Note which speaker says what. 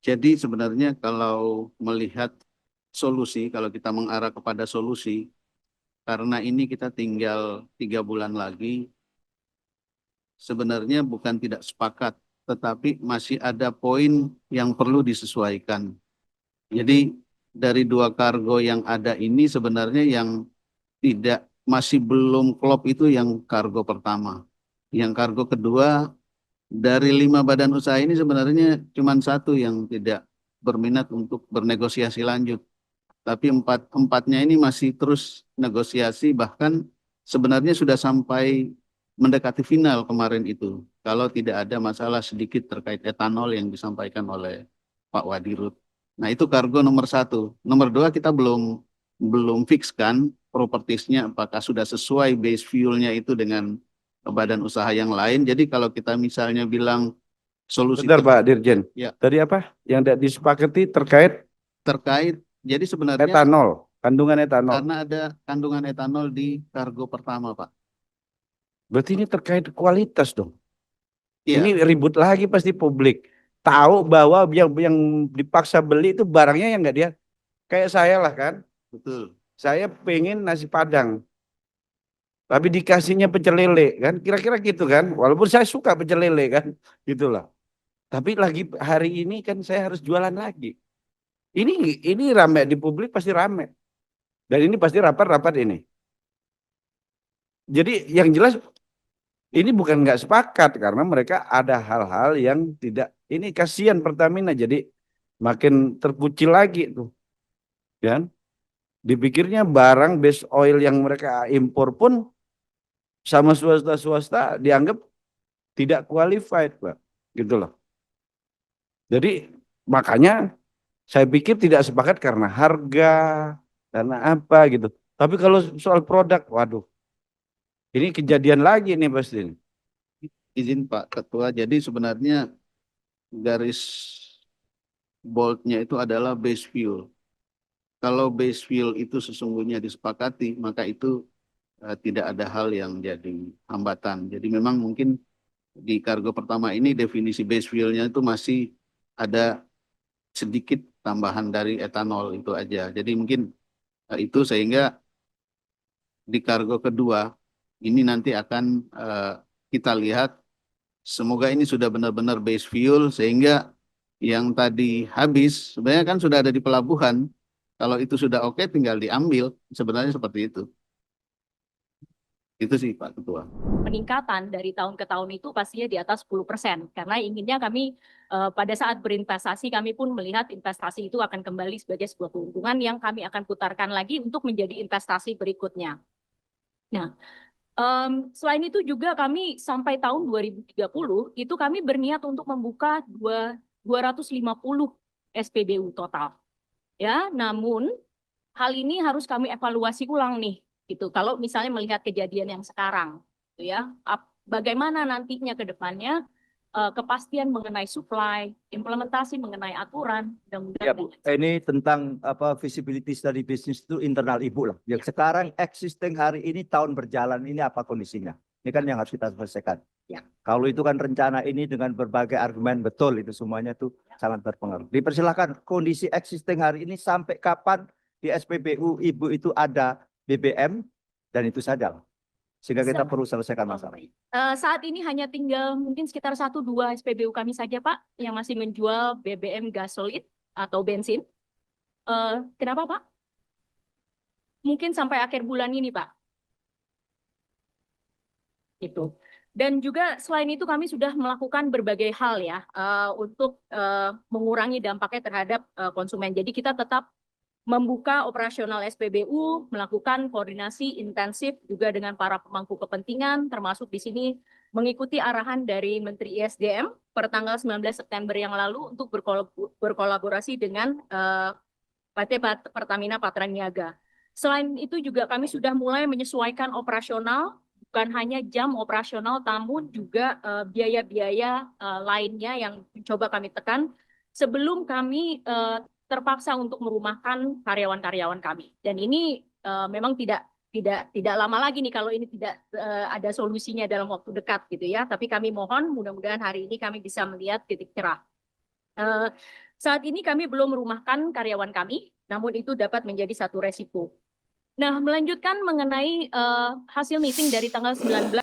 Speaker 1: Jadi sebenarnya kalau melihat solusi, kalau kita mengarah kepada solusi, karena ini kita tinggal 3 bulan lagi, sebenarnya bukan tidak sepakat, tetapi masih ada poin yang perlu disesuaikan. Jadi dari 2 kargo yang ada ini sebenarnya yang tidak masih belum klop itu yang kargo pertama. Yang kargo kedua dari 5 badan usaha ini sebenarnya cuma satu yang tidak berminat untuk bernegosiasi lanjut. Tapi empatnya ini masih terus negosiasi, bahkan sebenarnya sudah sampai mendekati final kemarin itu. Kalau tidak ada masalah sedikit terkait etanol yang disampaikan oleh Pak Wadirut. Nah itu kargo nomor satu. Nomor dua kita belum fix kan propertiesnya apakah sudah sesuai base fuelnya itu dengan badan usaha yang lain. Jadi kalau kita misalnya bilang solusi
Speaker 2: Bentar Pak Dirjen.
Speaker 1: ya
Speaker 2: Tadi apa? Yang tidak disepakati terkait
Speaker 1: terkait, jadi sebenarnya
Speaker 2: etanol, kandungan etanol.
Speaker 1: karena ada kandungan etanol di kargo pertama, Pak.
Speaker 2: Berarti ini terkait kualitas dong. Ini
Speaker 1: Iya,
Speaker 2: ribut lagi pasti publik. Tahu bahwa yang dipaksa beli itu barangnya yang enggak dia. Kayak saya lah kan.
Speaker 1: betul.
Speaker 2: Saya pengen nasi Padang. Tapi dikasihnya pecel lele kan. Kira-kira gitu kan. Walaupun saya suka pecel lele kan. Gitulah. Tapi lagi hari ini kan saya harus jualan lagi. Ini rame di publik pasti rame. Dan ini pasti rapat-rapat ini. Jadi yang jelas ini bukan nggak sepakat karena mereka ada hal-hal yang tidak. Ini kasihan Pertamina jadi makin terkucil lagi tuh, kan? Dipikirnya barang base oil yang mereka impor pun sama swasta-swasta dianggap tidak qualified, Pak. Gitu loh. Jadi makanya saya pikir tidak sepakat karena harga, karena apa gitu. Tapi kalau soal produk, waduh, ini kejadian lagi nih pasti.
Speaker 1: Izin Pak Ketua, jadi sebenarnya garis boldnya itu adalah base fuel. Kalau base fuel itu sesungguhnya disepakati, maka itu tidak ada hal yang jadi hambatan. Jadi memang mungkin di kargo pertama ini definisi base fuelnya itu masih ada sedikit tambahan dari etanol itu aja. Jadi mungkin itu sehingga di kargo kedua ini nanti akan eh, kita lihat semoga ini sudah benar-benar base fuel sehingga yang tadi habis sebenarnya kan sudah ada di pelabuhan. Kalau itu sudah oke tinggal diambil. Sebenarnya seperti itu. Itu sih Pak Ketua.
Speaker 3: Peningkatan dari tahun ke tahun itu pastinya di atas 10%. Karena inginnya kami pada saat berinvestasi kami pun melihat investasi itu akan kembali sebagai sebuah keuntungan yang kami akan putarkan lagi untuk menjadi investasi berikutnya. Nah, selain itu juga kami sampai tahun 2030 itu kami berniat untuk membuka 250 SPBU total. Ya, namun hal ini harus kami evaluasi ulang nih, gitu. Kalau misalnya melihat kejadian yang sekarang, gitu ya, bagaimana nantinya ke depannya kepastian mengenai supply, implementasi mengenai aturan,
Speaker 4: Ya
Speaker 3: mudah-mudahan.
Speaker 4: Bu, ini tentang apa visibility dari bisnis itu internal Ibu lah. Yang sekarang existing hari ini tahun berjalan ini apa kondisinya? Ini kan yang harus kita selesaikan.
Speaker 3: Ya.
Speaker 4: Kalau itu kan rencana ini dengan berbagai argumen betul itu semuanya tuh sangat berpengaruh. Dipersilakan kondisi existing hari ini sampai kapan di SPBU Ibu itu ada BBM dan itu saja. Sehingga kita perlu selesaikan masalah.
Speaker 3: Saat ini hanya tinggal mungkin sekitar 1-2 SPBU kami saja Pak yang masih menjual BBM gasolid atau bensin. Kenapa Pak? Mungkin sampai akhir bulan ini Pak. Itu. Dan juga selain itu kami sudah melakukan berbagai hal ya untuk mengurangi dampaknya terhadap konsumen. Jadi kita tetap membuka operasional SPBU, melakukan koordinasi intensif juga dengan para pemangku kepentingan, termasuk di sini mengikuti arahan dari Menteri ISDM per tanggal 19 September yang lalu untuk berkolaborasi dengan PT Pertamina Patraniaga. Selain itu juga kami sudah mulai menyesuaikan operasional, bukan hanya jam operasional, namun juga biaya-biaya lainnya yang coba kami tekan sebelum kami terpaksa untuk merumahkan karyawan-karyawan kami. Dan ini memang tidak lama lagi nih kalau ini tidak ada solusinya dalam waktu dekat gitu ya. Tapi kami mohon mudah-mudahan hari ini kami bisa melihat titik cerah. Saat ini kami belum merumahkan karyawan kami, namun itu dapat menjadi satu resiko. Nah, melanjutkan mengenai hasil meeting dari tanggal 19